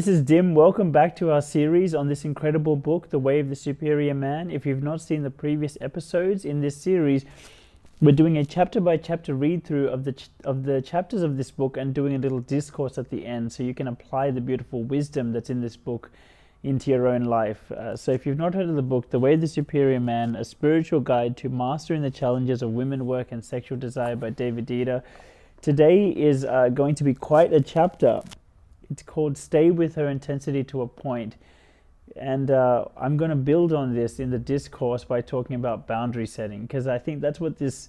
This is Dim. Welcome back to our series on this incredible book, The Way of the Superior Man. If you've not seen the previous episodes in this series, we're doing a chapter by chapter read through of the chapters of this book and doing a little discourse at the end so you can apply the beautiful wisdom that's in this book into your own life. So if you've not heard of the book, The Way of the Superior Man, A Spiritual Guide to Mastering the Challenges of Women Work and Sexual Desire by David Deida, today is going to be quite a chapter. It's called Stay With Her Intensity to a Point. And I'm going to build on this in the discourse by talking about boundary setting, because I think that's what this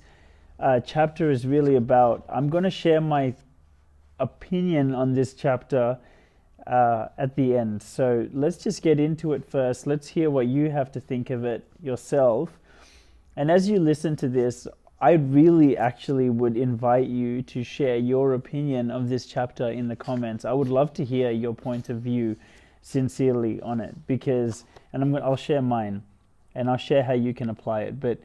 chapter is really about. I'm going to share my opinion on this chapter at the end. So let's just get into it first. Let's hear what you have to think of it yourself. And as you listen to this, I really actually would invite you to share your opinion of this chapter in the comments. I would love to hear your point of view sincerely on it, because, and I'll share mine and I'll share how you can apply it, but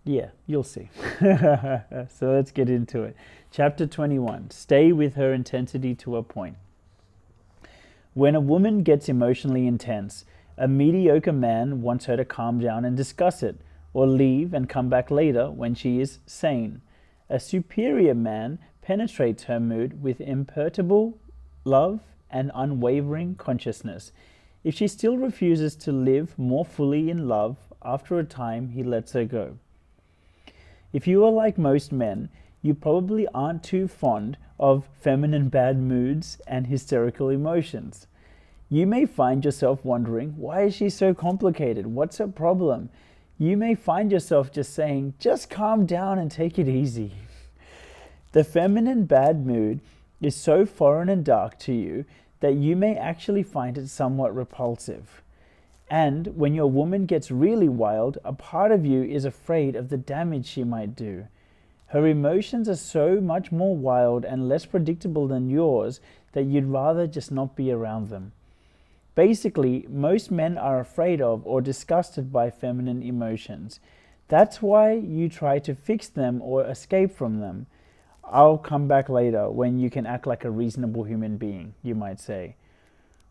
yeah, you'll see. So let's get into it. Chapter 21, Stay with her intensity to a point. When a woman gets emotionally intense, a mediocre man wants her to calm down and discuss it, or leave and come back later when she is sane. A superior man penetrates her mood with imperturbable love and unwavering consciousness. If she still refuses to live more fully in love, after a time he lets her go. If you are like most men, you probably aren't too fond of feminine bad moods and hysterical emotions. You may find yourself wondering, why is she so complicated? What's her problem? You may find yourself just saying, just calm down and take it easy. The feminine bad mood is so foreign and dark to you that you may actually find it somewhat repulsive. And when your woman gets really wild, a part of you is afraid of the damage she might do. Her emotions are so much more wild and less predictable than yours that you'd rather just not be around them. Basically, most men are afraid of or disgusted by feminine emotions. That's why you try to fix them or escape from them. I'll come back later when you can act like a reasonable human being, you might say.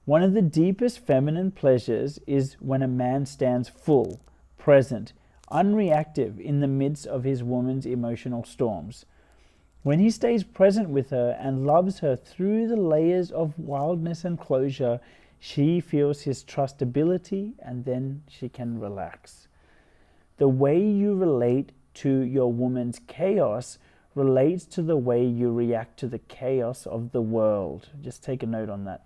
One of the deepest feminine pleasures is when a man stands full, present, unreactive in the midst of his woman's emotional storms. When he stays present with her and loves her through the layers of wildness and closure, she feels his trustability, and then she can relax. The way you relate to your woman's chaos relates to the way you react to the chaos of the world. Just take a note on that.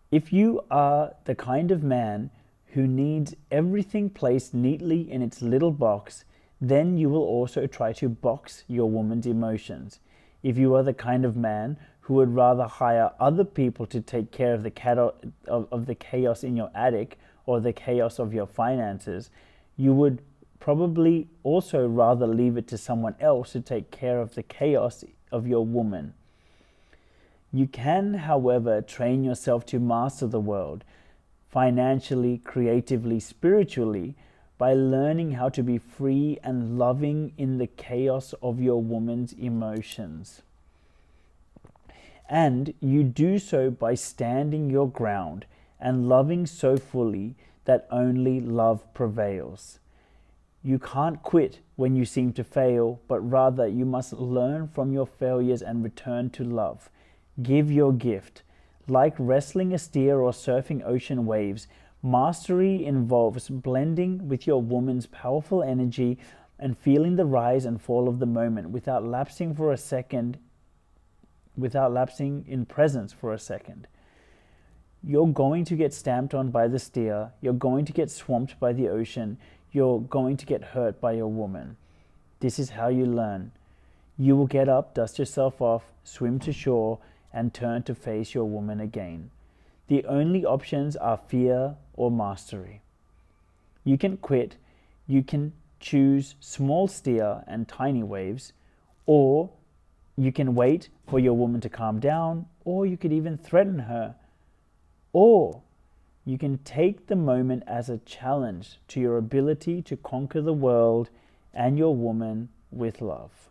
If you are the kind of man who needs everything placed neatly in its little box, then you will also try to box your woman's emotions. If you are the kind of man who would rather hire other people to take care of the chaos in your attic or the chaos of your finances, you would probably also rather leave it to someone else to take care of the chaos of your woman. You can, however, train yourself to master the world, financially, creatively, spiritually, by learning how to be free and loving in the chaos of your woman's emotions. And you do so by standing your ground and loving so fully that only love prevails. You can't quit when you seem to fail, but rather you must learn from your failures and return to love. Give your gift. Like wrestling a steer or surfing ocean waves, mastery involves blending with your woman's powerful energy and feeling the rise and fall of the moment without lapsing in presence for a second. You're going to get stamped on by the steer. You're going to get swamped by the ocean. You're going to get hurt by your woman. This is how you learn. You will get up, dust yourself off, swim to shore, and turn to face your woman again. The only options are fear or mastery. You can quit. You can choose small steer and tiny waves, or you can wait for your woman to calm down, or you could even threaten her. Or you can take the moment as a challenge to your ability to conquer the world and your woman with love.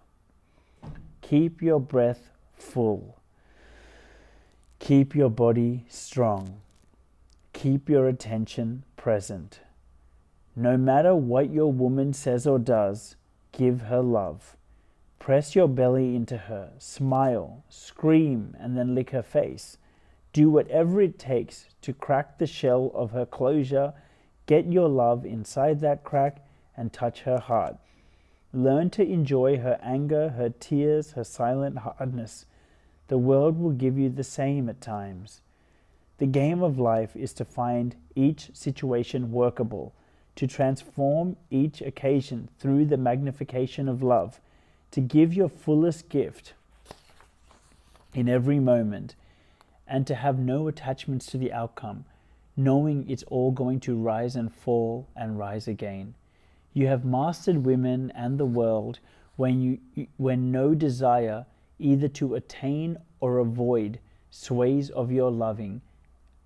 Keep your breath full. Keep your body strong. Keep your attention present. No matter what your woman says or does, give her love. Press your belly into her, smile, scream, and then lick her face. Do whatever it takes to crack the shell of her closure. Get your love inside that crack and touch her heart. Learn to enjoy her anger, her tears, her silent hardness. The world will give you the same at times. The game of life is to find each situation workable, to transform each occasion through the magnification of love, to give your fullest gift in every moment, and to have no attachments to the outcome, knowing it's all going to rise and fall and rise again. You have mastered women and the world when no desire, either to attain or avoid, sways of your loving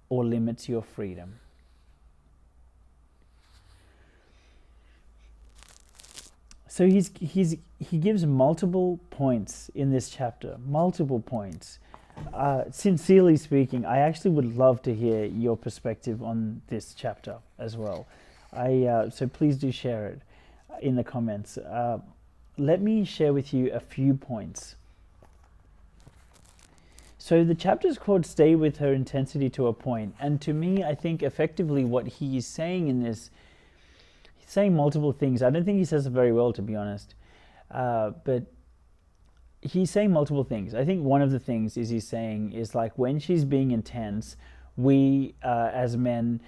or limits your freedom. So he gives multiple points in this chapter, multiple points. Sincerely speaking, I actually would love to hear your perspective on this chapter as well. So please do share it in the comments. Let me share with you a few points. So the chapter is called Stay with Her Intensity to a Point. And to me, I think effectively what he is saying in this, he's saying multiple things. I don't think he says it very well, to be honest. But he's saying multiple things. I think one of the things he's saying is like when she's being intense, we as men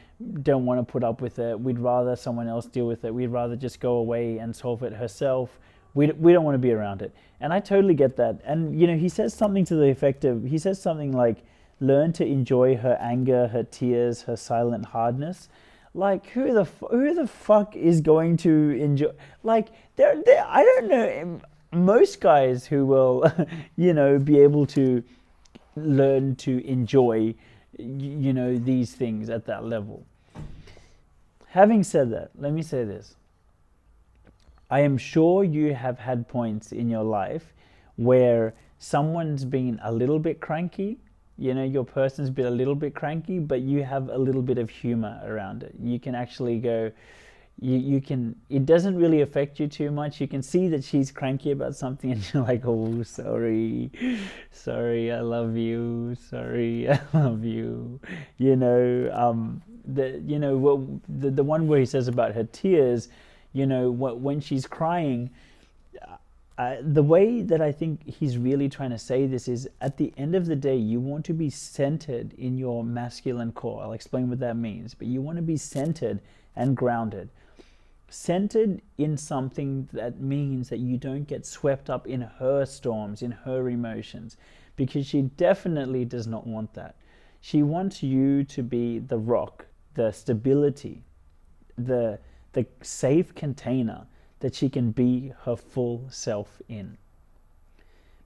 don't want to put up with it. We'd rather someone else deal with it. We'd rather just go away and solve it herself. We don't want to be around it. And I totally get that. And, he says something to the effect of, he says something like, learn to enjoy her anger, her tears, her silent hardness. Like, who the fuck is going to enjoy? Like, I don't know, most guys who will, be able to learn to enjoy, these things at that level. Having said that, let me say this. I am sure you have had points in your life where someone's been a little bit cranky, your person's been a little bit cranky, but you have a little bit of humor around it. You can actually go, you can, it doesn't really affect you too much. You can see that she's cranky about something and you're like, oh, sorry, I love you, sorry, I love you. The one where he says about her tears, when she's crying, the way that I think he's really trying to say this is, at the end of the day, you want to be centered in your masculine core. I'll explain what that means, but you want to be centered and grounded. Centered in something that means that you don't get swept up in her storms, in her emotions, because she definitely does not want that. She wants you to be the rock, the stability, the safe container that she can be her full self in.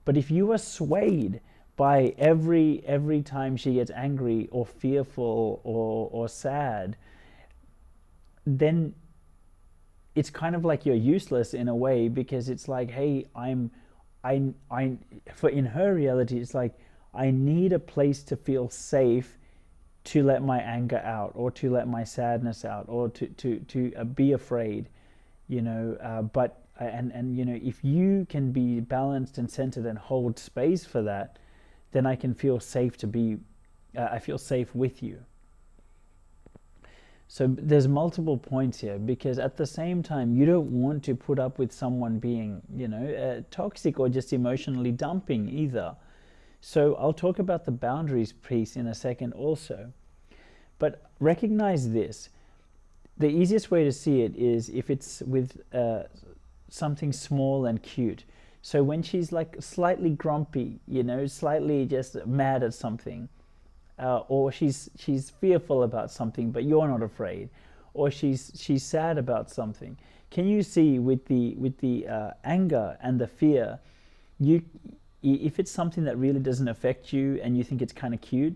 But if you are swayed by every time she gets angry or fearful or sad, then it's kind of like you're useless in a way, because it's like, hey, in her reality, it's like, I need a place to feel safe to let my anger out, or to let my sadness out, or to be afraid, but if you can be balanced and centered and hold space for that, then I can feel safe I feel safe with you. So there's multiple points here, because at the same time, you don't want to put up with someone being, toxic or just emotionally dumping either. So I'll talk about the boundaries piece in a second also. But recognize this. The easiest way to see it is if it's with something small and cute. So when she's like slightly grumpy, slightly just mad at something, or she's fearful about something, but you're not afraid, or she's sad about something. Can you see with the anger and the fear, if it's something that really doesn't affect you and you think it's kind of cute,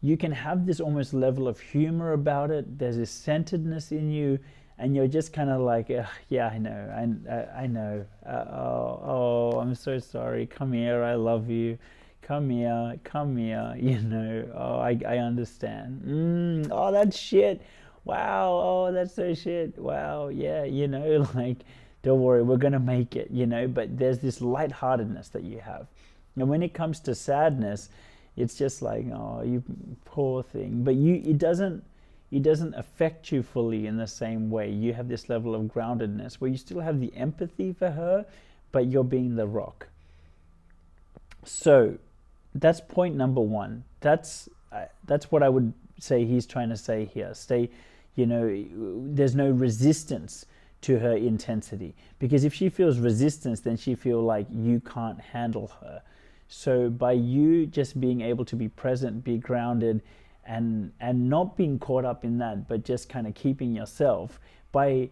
you can have this almost level of humor about it. There's this centeredness in you, and you're just kind of like, yeah, I know. I'm so sorry. Come here, I love you. come here, oh, I understand. Oh, that's shit. Wow, oh, that's so shit. Wow, yeah, like, don't worry, we're gonna make it, but there's this lightheartedness that you have. And when it comes to sadness, it's just like, oh, you poor thing. But it doesn't affect you fully in the same way. You have this level of groundedness where you still have the empathy for her, but you're being the rock. So that's point number one. That's what I would say he's trying to say here. There's no resistance to her intensity, because if she feels resistance, then she feel like you can't handle her. So by you just being able to be present, be grounded, and not being caught up in that, but just kind of keeping yourself, and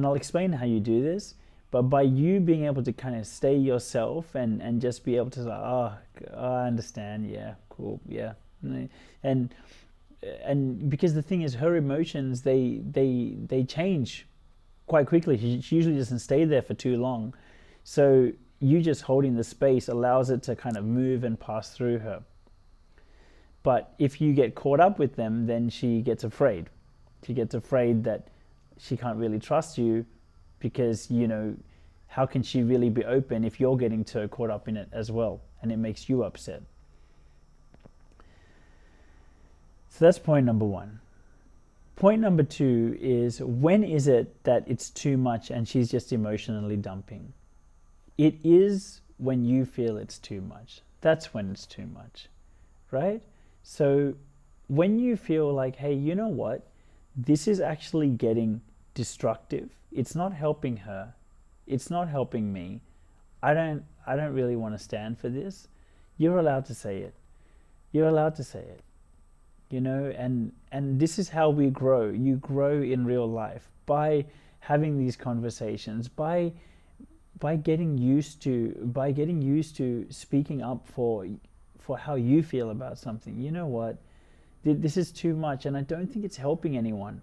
I'll explain how you do this, but by you being able to kind of stay yourself and just be able to say, oh, I understand, yeah, cool, yeah. And because the thing is, her emotions, they change quite quickly. She usually doesn't stay there for too long. So you just holding the space allows it to kind of move and pass through her. But if you get caught up with them, then she gets afraid. She gets afraid that she can't really trust you, because, how can she really be open if you're getting so caught up in it as well, and it makes you upset. So that's point number one. Point number two is, when is it that it's too much and she's just emotionally dumping? It is when you feel it's too much. That's when it's too much, right? So when you feel like, hey, you know what? This is actually getting destructive. It's not helping her. It's not helping me. I don't really want to stand for this. You're allowed to say it. You're allowed to say it. And this is how we grow. You grow in real life by having these conversations, by getting used to speaking up for how you feel about something. You know what? This is too much, and I don't think it's helping anyone.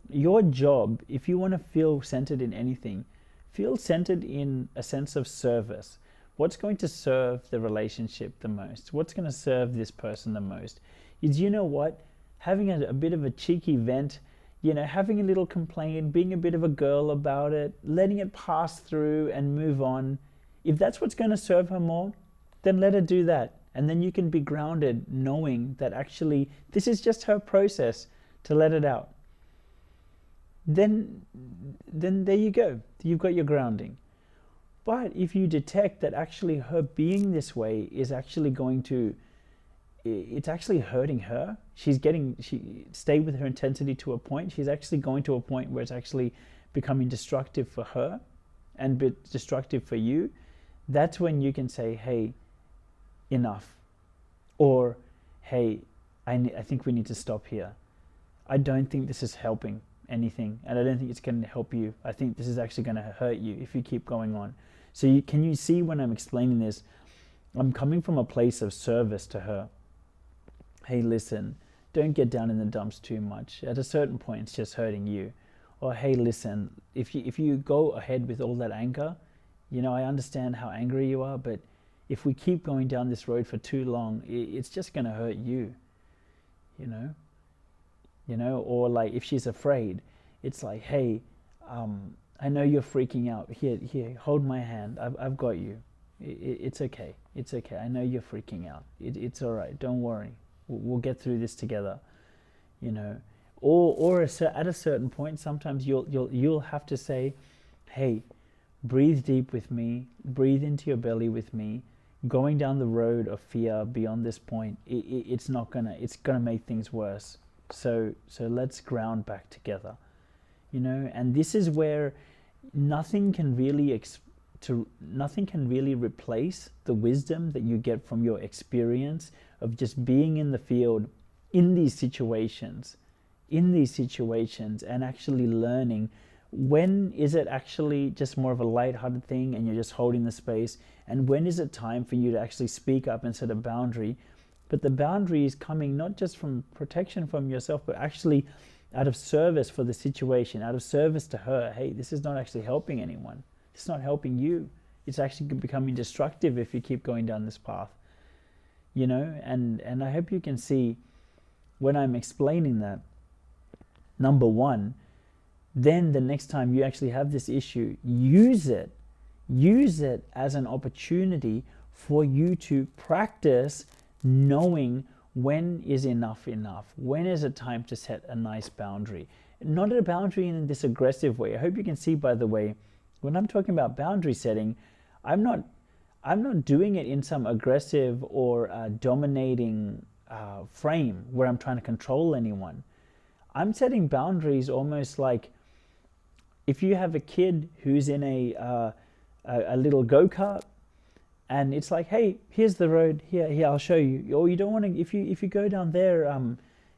Your job, if you want to feel centered in anything, feel centered in a sense of service. What's going to serve the relationship the most? What's going to serve this person the most? Is, having a bit of a cheeky vent, having a little complaint, being a bit of a girl about it, letting it pass through and move on. If that's what's going to serve her more, then let her do that. And then you can be grounded knowing that actually this is just her process to let it out. Then there you go. You've got your grounding. But if you detect that actually her being this way is actually it's actually hurting her. She stay with her intensity to a point. She's actually going to a point where it's actually becoming destructive for her and destructive for you. That's when you can say, hey, enough. Or, hey, I think we need to stop here. I don't think this is helping anything, and I don't think it's going to help you. I think this is actually going to hurt you if you keep going on. So can you see when I'm explaining this, I'm coming from a place of service to her. Hey, listen, don't get down in the dumps too much. At a certain point, it's just hurting you. Or, hey, listen, if you go ahead with all that anger, I understand how angry you are, but if we keep going down this road for too long, it's just going to hurt you, or like if she's afraid, it's like, hey, I know you're freaking out. Here, hold my hand. I've got you. It's okay. It's okay. I know you're freaking out. It's all right. Don't worry. We'll get through this together, Or at a certain point, sometimes you'll have to say, hey, breathe deep with me. Breathe into your belly with me. Going down the road of fear beyond this point, it's gonna make things worse. So let's ground back together, And this is where nothing can really replace the wisdom that you get from your experience of just being in the field in these situations and actually learning when is it actually just more of a lighthearted thing and you're just holding the space, and when is it time for you to actually speak up and set a boundary. But the boundary is coming not just from protection from yourself, but actually out of service for the situation, out of service to her. Hey, this is not actually helping anyone. It's not helping you. It's actually becoming destructive if you keep going down this path. and I hope you can see when I'm explaining that, number one, then the next time you actually have this issue, use it as an opportunity for you to practice knowing when is enough, when is it time to set a nice boundary. Not a boundary in this aggressive way. I hope you can see, by the way, when I'm talking about boundary setting, I'm not doing it in some aggressive or dominating frame where I'm trying to control anyone. I'm setting boundaries almost like if you have a kid who's in a little go-kart, and it's like, hey, here's the road, here I'll show you. Or you don't want to, if you go down there,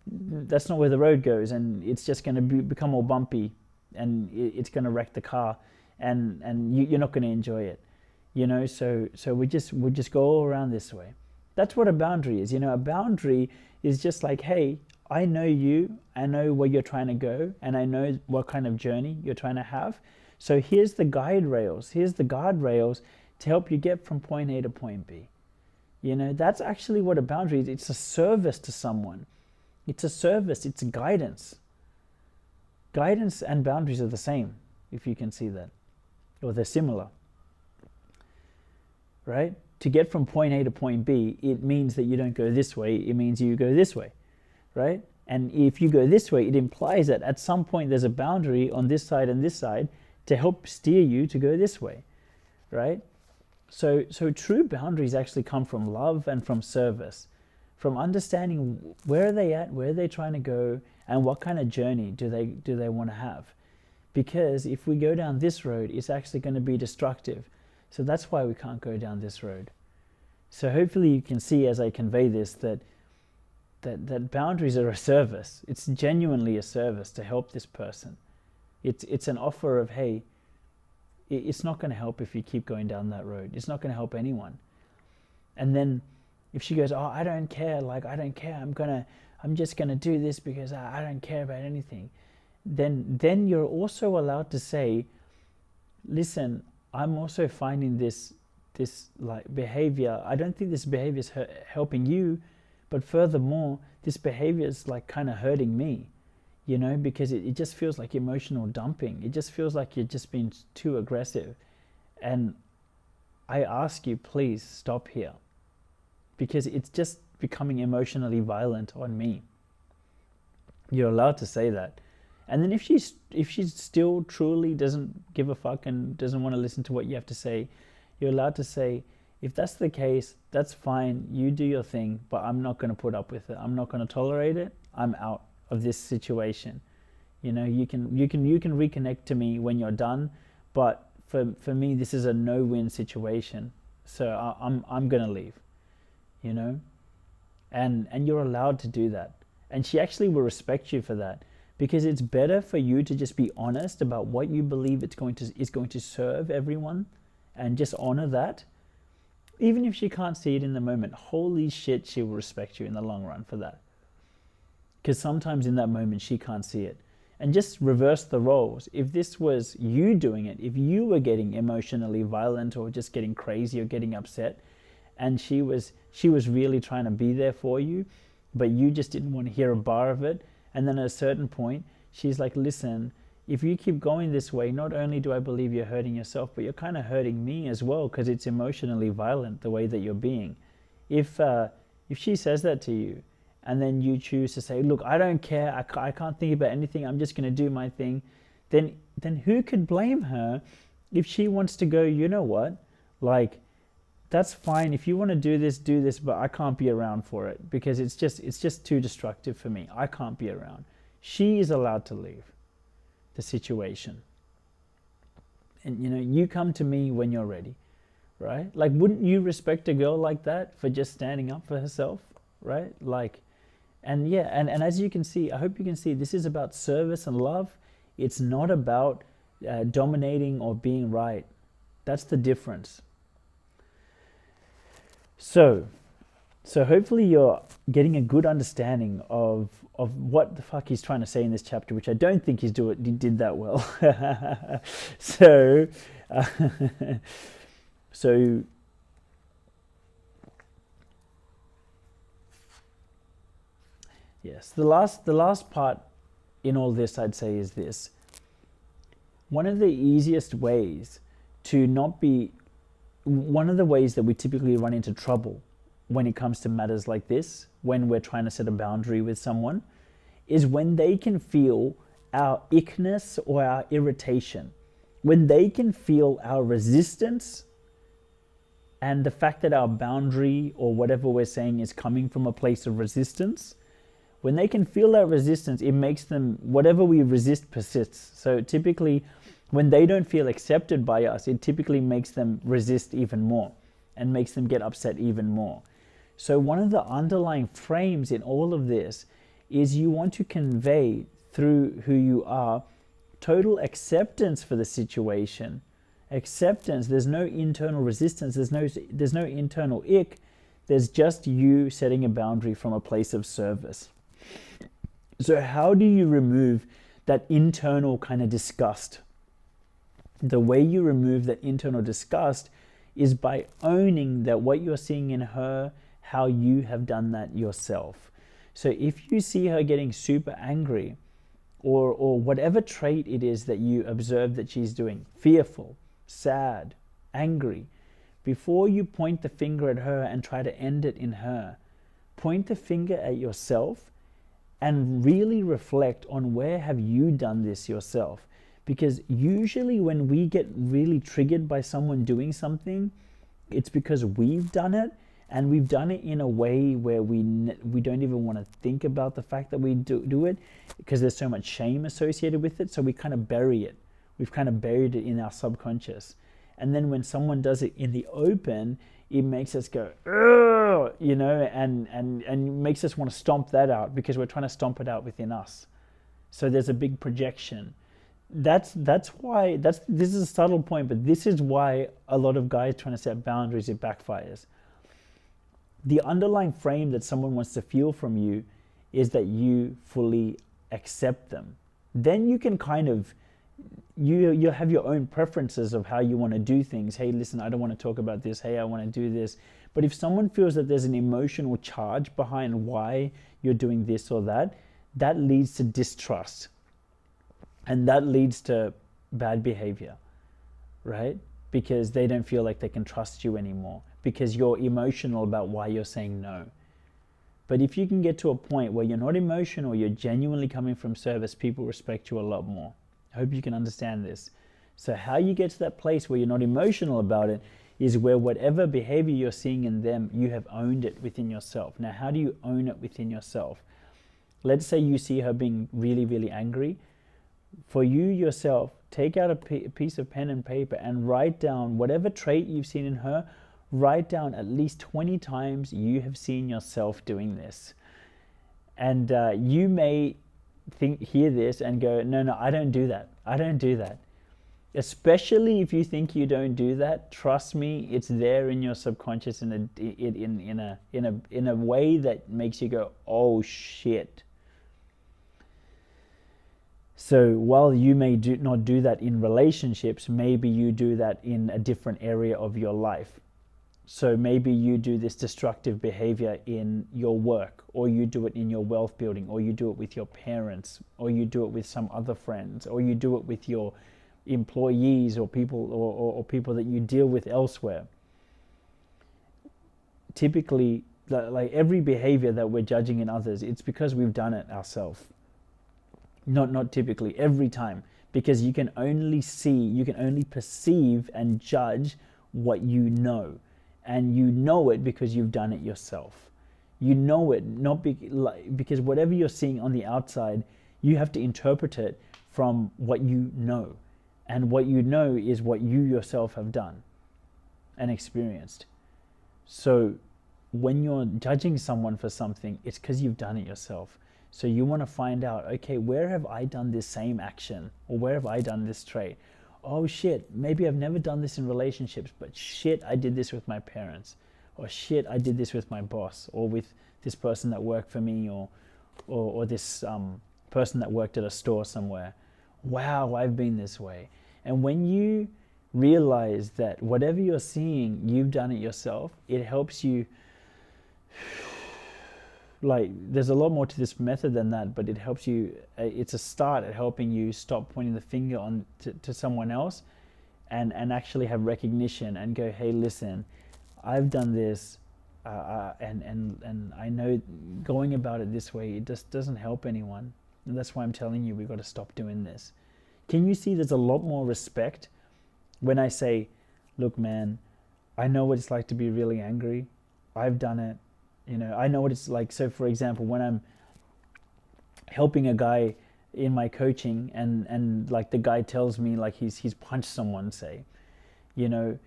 that's not where the road goes, and it's just going to become all bumpy, and it's going to wreck the car, and you're not going to enjoy it, So we just go all around this way. That's what a boundary is. A boundary is just like, hey, I know you, I know where you're trying to go, and I know what kind of journey you're trying to have. So here's the guardrails to help you get from point A to point B. That's actually what a boundary is. It's a service to someone. It's a service, it's guidance. Guidance and boundaries are the same, if you can see that, or they're similar, right? To get from point A to point B, it means that you don't go this way, it means you go this way, right? And if you go this way, it implies that at some point there's a boundary on this side and this side to help steer you to go this way, right? So true boundaries actually come from love and from service, from understanding where are they at, where are they trying to go, and what kind of journey do they want to have. Because if we go down this road, it's actually going to be destructive. So that's why we can't go down this road. So hopefully you can see as I convey this that boundaries are a service. It's genuinely a service to help this person. It's an offer of, hey, it's not going to help if you keep going down that road. It's not going to help anyone. And then if she goes, oh, I don't care, I'm just going to do this because I don't care about anything. Then you're also allowed to say, listen, I'm also finding this like behavior. I don't think this behavior is helping you, but furthermore, this behavior is like kind of hurting me, because it just feels like emotional dumping. It just feels like you're just being too aggressive. And I ask you, please stop here, because it's just becoming emotionally violent on me. You're allowed to say that. And then if she still truly doesn't give a fuck and doesn't want to listen to what you have to say, you're allowed to say, if that's the case, that's fine, you do your thing, but I'm not going to put up with it. I'm not going to tolerate it. I'm out of this situation. You can reconnect to me when you're done, but for me, this is a no-win situation. So I'm going to leave, and you're allowed to do that. And she actually will respect you for that, because it's better for you to just be honest about what you believe is going to serve everyone, and just honor that. Even if she can't see it in the moment, holy shit, she will respect you in the long run for that. Because sometimes in that moment she can't see it. And just reverse the roles. If this was you doing it, if you were getting emotionally violent or just getting crazy or getting upset, and she was really trying to be there for you, but you just didn't want to hear a bar of it, and then at a certain point she's like, listen, if you keep going this way, not only do I believe you're hurting yourself, but you're kind of hurting me as well, because it's emotionally violent the way that you're being. If she says that to you, and then you choose to say, look, I don't care, I can't think about anything, I'm just going to do my thing, then who could blame her if she wants to go, you know what, like, that's fine, if you want to do this, but I can't be around for it, because it's just too destructive for me. I can't be around. She is allowed to leave the situation. And you come to me when you're ready, right? Like, wouldn't you respect a girl like that for just standing up for herself, right? Like, and yeah, and as you can see, I hope you can see, this is about service and love. It's not about dominating or being right. That's the difference. So hopefully you're getting a good understanding of what the fuck he's trying to say in this chapter, which I don't think he did that well. So Yes. The last part in all this, I'd say, is this. One of the easiest ways to not be, one of the ways that we typically run into trouble when it comes to matters like this, when we're trying to set a boundary with someone, is when they can feel our ickness or our irritation. When they can feel our resistance and the fact that our boundary or whatever we're saying is coming from a place of resistance, when they can feel that resistance, it makes them, whatever we resist persists. So typically, when they don't feel accepted by us, it typically makes them resist even more and makes them get upset even more. So one of the underlying frames in all of this is you want to convey through who you are total acceptance for the situation. Acceptance. There's no internal resistance. There's no internal ick. There's just you setting a boundary from a place of service. So how do you remove that internal kind of disgust? The way you remove that internal disgust is by owning that what you're seeing in her, how you have done that yourself. So if you see her getting super angry, or whatever trait it is that you observe that she's doing, fearful, sad, angry, before you point the finger at her and try to end it in her, point the finger at yourself and really reflect on where have you done this yourself. Because usually when we get really triggered by someone doing something, it's because we've done it, and we've done it in a way where we don't even want to think about the fact that we do it, because there's so much shame associated with it. So we kind of bury it. We've kind of buried it in our subconscious. And then when someone does it in the open, it makes us go, ugh, you know, and makes us want to stomp that out, because we're trying to stomp it out within us. So there's a big projection. That's why, this is a subtle point, but this is why a lot of guys trying to set boundaries, it backfires. The underlying frame that someone wants to feel from you is that you fully accept them. Then you can kind of, you have your own preferences of how you want to do things. Hey, listen, I don't want to talk about this. Hey, I want to do this. But if someone feels that there's an emotional charge behind why you're doing this or that, that leads to distrust. And that leads to bad behavior, right? Because they don't feel like they can trust you anymore, because you're emotional about why you're saying no. But if you can get to a point where you're not emotional, you're genuinely coming from service, people respect you a lot more. I hope you can understand this. So how you get to that place where you're not emotional about it is where whatever behavior you're seeing in them, you have owned it within yourself. Now, how do you own it within yourself? Let's say you see her being really, really angry. For you yourself, take out a piece of pen and paper and write down whatever trait you've seen in her. Write down at least 20 times you have seen yourself doing this. And you may hear this and go, no, I don't do that. I don't do that. Especially if you think you don't do that, trust me, it's there in your subconscious in a way that makes you go, oh shit. So while you may not do that in relationships, maybe you do that in a different area of your life. So maybe you do this destructive behavior in your work, or you do it in your wealth building, or you do it with your parents, or you do it with some other friends, or you do it with your employees or people or people that you deal with elsewhere. Typically, like every behavior that we're judging in others, it's because we've done it ourselves. Not typically, every time, because you can only perceive and judge what you know. And you know it because you've done it yourself. You know it not because whatever you're seeing on the outside, you have to interpret it from what you know. And what you know is what you yourself have done and experienced. So when you're judging someone for something, it's because you've done it yourself. So you want to find out, okay, where have I done this same action? Or where have I done this trait? Oh shit, maybe I've never done this in relationships, but shit, I did this with my parents. Or shit, I did this with my boss, or with this person that worked for me, or this person that worked at a store somewhere. Wow, I've been this way. And when you realize that whatever you're seeing, you've done it yourself, it helps you like there's a lot more to this method than that, but it helps you, it's a start at helping you stop pointing the finger on to someone else, and actually have recognition and go, hey, listen, I've done this, and I know going about it this way, it just doesn't help anyone, and that's why I'm telling you we've got to stop doing this. Can you see there's a lot more respect when I say, look, man, I know what it's like to be really angry. I've done it. You know, I know what it's like. So for example, when I'm helping a guy in my coaching and like the guy tells me like he's punched someone, say, you know,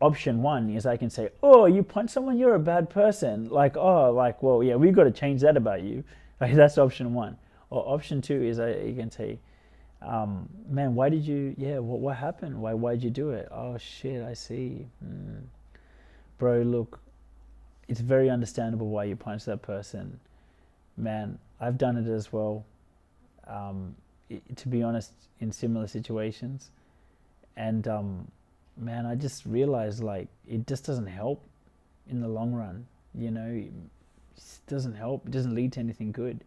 option one is I can say, oh, you punched someone, you're a bad person. Like, oh, like, well, yeah, we've got to change that about you. Like, that's option one. Or option two is you can say, man, why did you, what happened? Why did you do it? Oh shit, I see. Bro, look, it's very understandable why you punched that person. Man, I've done it as well, to be honest, in similar situations. And man, I just realized like it just doesn't help in the long run. You know, it just doesn't help. It doesn't lead to anything good.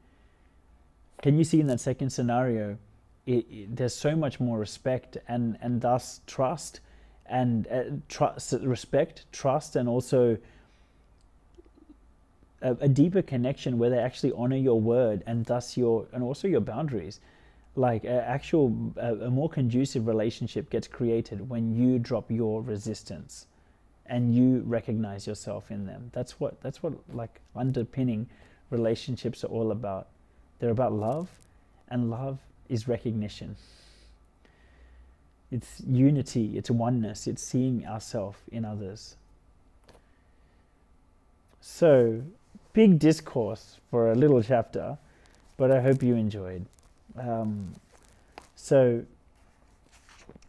Can you see in that second scenario, there's so much more respect and thus trust, and respect, trust, and also a deeper connection where they actually honor your word and thus and also your boundaries. Like a more conducive relationship gets created when you drop your resistance and you recognize yourself in them. That's what like underpinning relationships are all about. They're about love, and love is recognition. It's unity, it's oneness, it's seeing ourselves in others. So, big discourse for a little chapter, but I hope you enjoyed. So,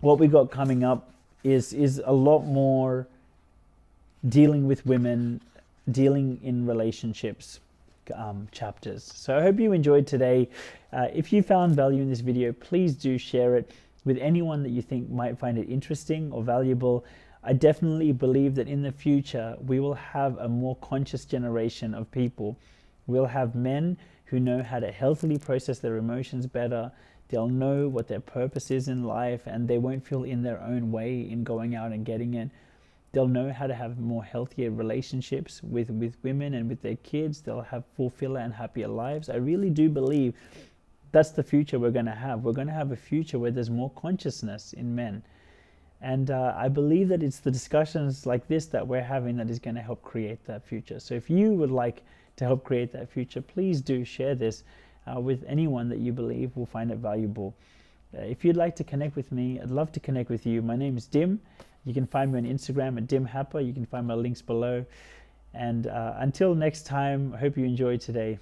what we got coming up is a lot more dealing with women, dealing in relationships chapters. So I hope you enjoyed today. If you found value in this video, please do share it with anyone that you think might find it interesting or valuable. I definitely believe that in the future we will have a more conscious generation of people. We'll have men who know how to healthily process their emotions better. They'll know what their purpose is in life, and they won't feel in their own way in going out and getting it. They'll know how to have more healthier relationships with women and with their kids. They'll have fulfiller and happier lives. I really do believe that's the future we're going to have. We're going to have a future where there's more consciousness in men. And I believe that it's the discussions like this that we're having that is going to help create that future. So if you would like to help create that future, please do share this with anyone that you believe will find it valuable. If you'd like to connect with me, I'd love to connect with you. My name is Dim. You can find me on Instagram at dimhapper. You can find my links below. And until next time, I hope you enjoyed today.